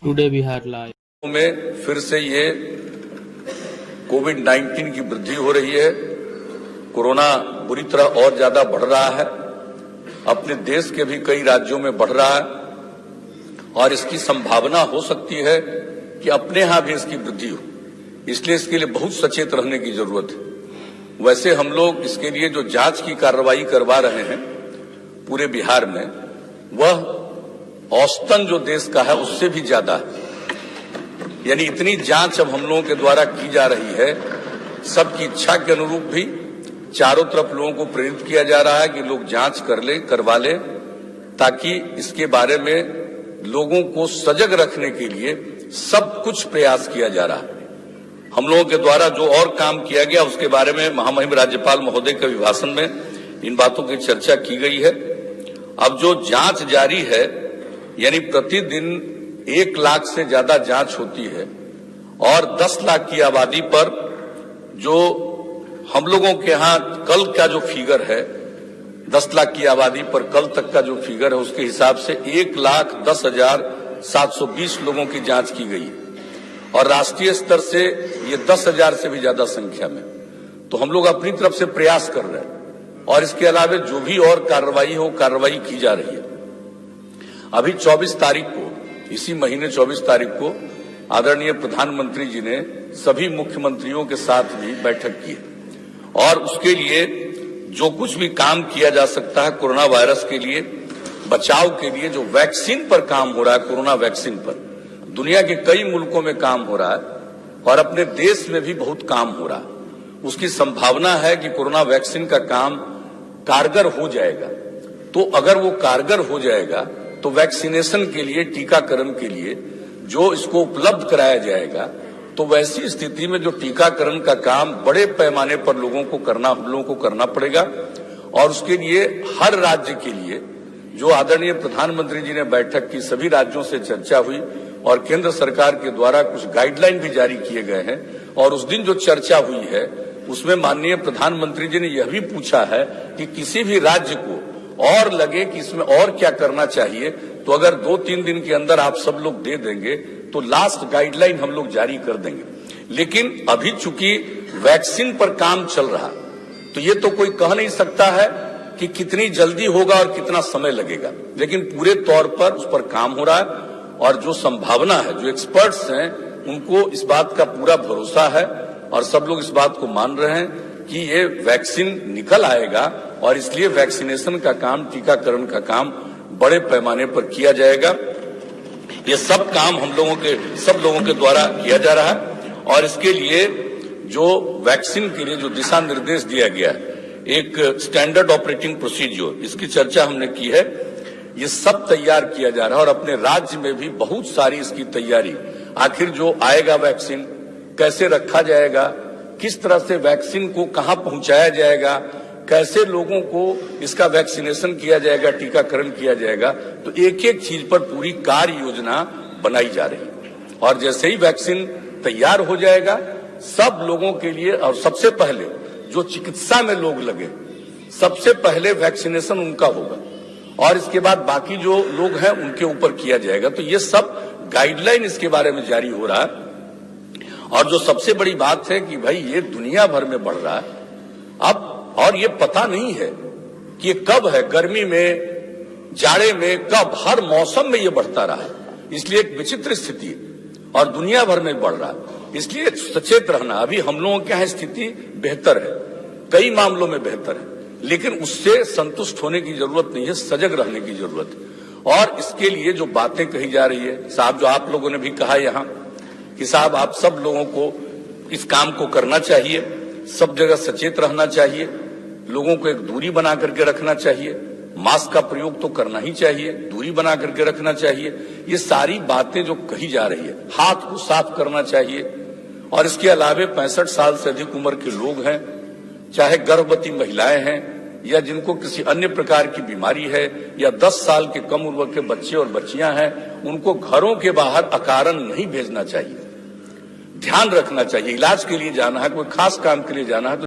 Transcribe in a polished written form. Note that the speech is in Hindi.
टुडे बिहार लाइव में फिर से ये कोविड-19 की वृद्धि हो रही है। कोरोना बुरी तरह और ज्यादा बढ़ रहा है, अपने देश के भी कई राज्यों में बढ़ रहा है और इसकी संभावना हो सकती है कि अपने यहां भी इसकी वृद्धि हो। इसलिए इसके लिए बहुत सचेत रहने की जरूरत है। वैसे हम लोग इसके लिए जो जांच की कार्रवाई करवा रहे हैं पूरे बिहार में, वह औसतन जो देश का है उससे भी ज्यादा है। यानी इतनी जांच अब हम लोगों के द्वारा की जा रही है, सबकी इच्छा के अनुरूप भी चारों तरफ लोगों को प्रेरित किया जा रहा है कि लोग जांच करवा ले, ताकि इसके बारे में लोगों को सजग रखने के लिए सब कुछ प्रयास किया जा रहा है। हम लोगों के द्वारा जो और काम किया गया उसके बारे में महामहिम राज्यपाल महोदय के अभिभाषण में इन बातों की चर्चा की गई है। अब जो जांच जारी है, यानी प्रतिदिन 1 लाख से ज्यादा जांच होती है और 10 लाख की आबादी पर जो हम लोगों के यहाँ कल का जो फिगर है, 10 लाख की आबादी पर कल तक का जो फिगर है, उसके हिसाब से 1,10,720 लोगों की जांच की गई है और राष्ट्रीय स्तर से ये 10,000 से भी ज्यादा संख्या में। तो हम लोग अपनी तरफ से प्रयास कर रहे हैं और इसके अलावा जो भी और कार्रवाई हो, कार्रवाई की जा रही है। अभी 24 तारीख को, इसी महीने 24 तारीख को आदरणीय प्रधानमंत्री जी ने सभी मुख्यमंत्रियों के साथ भी बैठक की है और उसके लिए जो कुछ भी काम किया जा सकता है कोरोना वायरस के लिए बचाव के लिए, जो वैक्सीन पर काम हो रहा है, कोरोना वैक्सीन पर दुनिया के कई मुल्कों में काम हो रहा है और अपने देश में भी बहुत काम हो रहा है। उसकी संभावना है कि कोरोना वैक्सीन का काम कारगर हो जाएगा। तो अगर वो कारगर हो जाएगा तो वैक्सीनेशन के लिए, टीकाकरण के लिए जो इसको उपलब्ध कराया जाएगा, तो वैसी स्थिति में जो टीकाकरण का काम बड़े पैमाने पर हम लोगों को करना पड़ेगा और उसके लिए हर राज्य के लिए जो आदरणीय प्रधानमंत्री जी ने बैठक की, सभी राज्यों से चर्चा हुई और केंद्र सरकार के द्वारा कुछ गाइडलाइन भी जारी किए गए हैं और उस दिन जो चर्चा हुई है उसमें माननीय प्रधानमंत्री जी ने यह भी पूछा है कि किसी भी राज्य को और लगे कि इसमें और क्या करना चाहिए, तो अगर 2-3 दिन के अंदर आप सब लोग दे देंगे तो लास्ट गाइडलाइन हम लोग जारी कर देंगे। लेकिन अभी चूंकि वैक्सीन पर काम चल रहा, तो ये तो कोई कह नहीं सकता है कि कितनी जल्दी होगा और कितना समय लगेगा, लेकिन पूरे तौर पर उस पर काम हो रहा है और जो संभावना है, जो एक्सपर्ट्स हैं, उनको इस बात का पूरा भरोसा है और सब लोग इस बात को मान रहे हैं कि ये वैक्सीन निकल आएगा और इसलिए वैक्सीनेशन का काम, टीकाकरण का काम बड़े पैमाने पर किया जाएगा। ये सब काम सब लोगों के द्वारा किया जा रहा है और इसके लिए जो वैक्सीन के लिए जो दिशा निर्देश दिया गया है, एक स्टैंडर्ड ऑपरेटिंग प्रोसीजर, इसकी चर्चा हमने की है। ये सब तैयार किया जा रहा है और अपने राज्य में भी बहुत सारी इसकी तैयारी, आखिर जो आएगा वैक्सीन कैसे रखा जाएगा, किस तरह से वैक्सीन को कहां पहुंचाया जाएगा, कैसे लोगों को इसका वैक्सीनेशन किया जाएगा, टीकाकरण किया जाएगा, तो एक एक चीज पर पूरी कार्य योजना बनाई जा रही है। और जैसे ही वैक्सीन तैयार हो जाएगा, सब लोगों के लिए और सबसे पहले जो चिकित्सा में लोग लगे, सबसे पहले वैक्सीनेशन उनका होगा और इसके बाद बाकी जो लोग हैं उनके ऊपर किया जाएगा। तो ये सब गाइडलाइन इसके बारे में जारी हो रहा है और जो सबसे बड़ी बात है कि भाई ये दुनिया भर में बढ़ रहा है अब, और ये पता नहीं है कि ये कब है, गर्मी में, जाड़े में, कब, हर मौसम में ये बढ़ता रहा है। इसलिए एक विचित्र स्थिति है और दुनिया भर में बढ़ रहा है। इसलिए सचेत रहना, अभी हम लोगों के यहाँ स्थिति बेहतर है, कई मामलों में बेहतर है, लेकिन उससे संतुष्ट होने की जरूरत नहीं है, सजग रहने की जरूरत है। और इसके लिए जो बातें कही जा रही है, साहब, जो आप लोगों ने भी कहा यहाँ कि साहब आप सब लोगों को इस काम को करना चाहिए, सब जगह सचेत रहना चाहिए, लोगों को एक दूरी बना करके रखना चाहिए, मास्क का प्रयोग तो करना ही चाहिए, दूरी बना करके रखना चाहिए, ये सारी बातें जो कही जा रही है, हाथ को साफ करना चाहिए। और इसके अलावा 65 साल से अधिक उम्र के लोग हैं, चाहे गर्भवती महिलाएं हैं या जिनको किसी अन्य प्रकार की बीमारी है, या 10 साल के कम उम्र के बच्चे और बच्चियां हैं, उनको घरों के बाहर अकारण नहीं भेजना चाहिए। ध्यान रखना चाहिए, इलाज के लिए जाना है, कोई खास काम के लिए जाना है तो